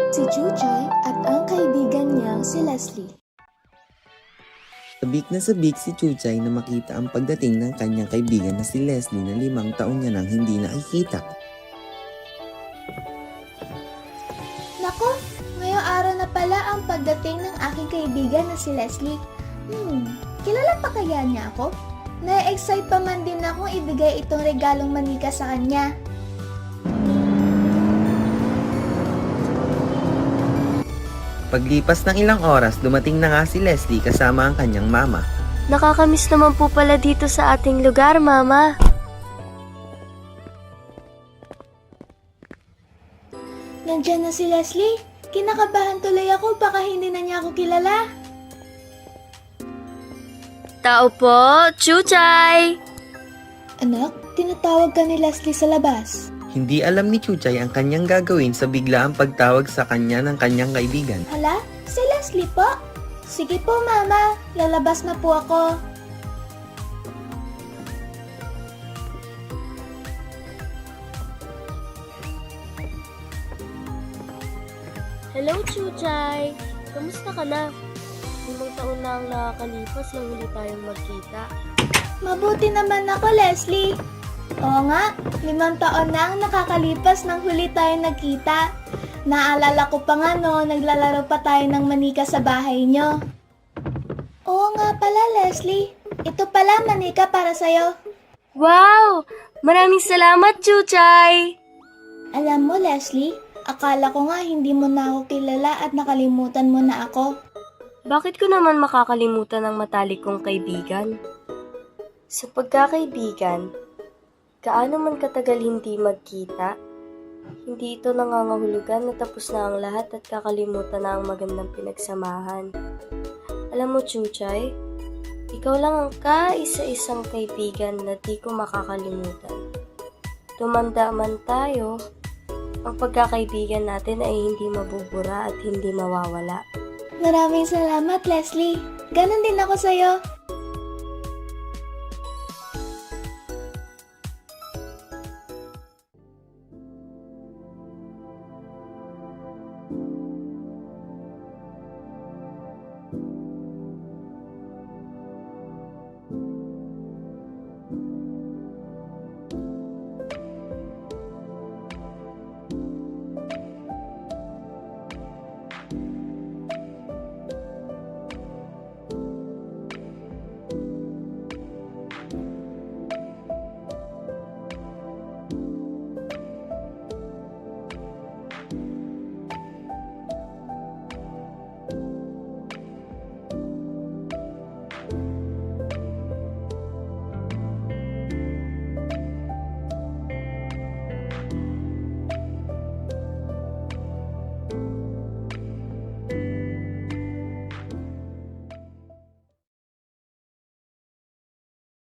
Si Chuchay at ang kaibigan niyang si Leslie. Sabik si Chuchay na makita ang pagdating ng kanyang kaibigan na si Leslie na 5 taon niya nang hindi nakikita. Nako, ngayong araw na pala ang pagdating ng aking kaibigan na si Leslie. Kilala pa kaya niya ako? Na-excite pa man din akong ibigay itong regalong manika sa kanya. Paglipas ng ilang oras, dumating na nga si Leslie kasama ang kanyang mama. Nakakamiss naman po pala dito sa ating lugar, Mama. Nandiyan na si Leslie. Kinakabahan tuloy ako, baka hindi na niya ako kilala. Tao po, Chuchay! Anak, tinatawag ka ni Leslie sa labas. Hindi alam ni Chuchay ang kanyang gagawin sa biglaang pagtawag sa kanya ng kanyang kaibigan. Hala, si Leslie po? Sige po, Mama. Lalabas na po ako. Hello, Chuchay! Kamusta ka na? 5 taon na ang nakakalipas nang huli tayong magkita. Mabuti naman ako, Leslie. Oo nga, 5 taon na ang nakakalipas nang huli tayo nagkita. Naalala ko pa nga no, naglalaro pa tayo ng manika sa bahay nyo. Oo nga pala, Leslie. Ito pala manika para sa'yo. Wow! Maraming salamat, Chuchay! Alam mo, Leslie, akala ko nga hindi mo na ako kilala at nakalimutan mo na ako. Bakit ko naman makakalimutan ang matalik kong kaibigan? Sa pagkakaibigan, gaano man katagal hindi magkita, hindi ito nangangahulugan na tapos na ang lahat at kakalimutan na ang magandang pinagsamahan. Alam mo, Chuchay, ikaw lang ang kaisa-isang kaibigan na di ko makakalimutan. Tumanda man tayo, ang pagkakaibigan natin ay hindi mabubura at hindi mawawala. Maraming salamat, Leslie. Ganon din ako sa'yo.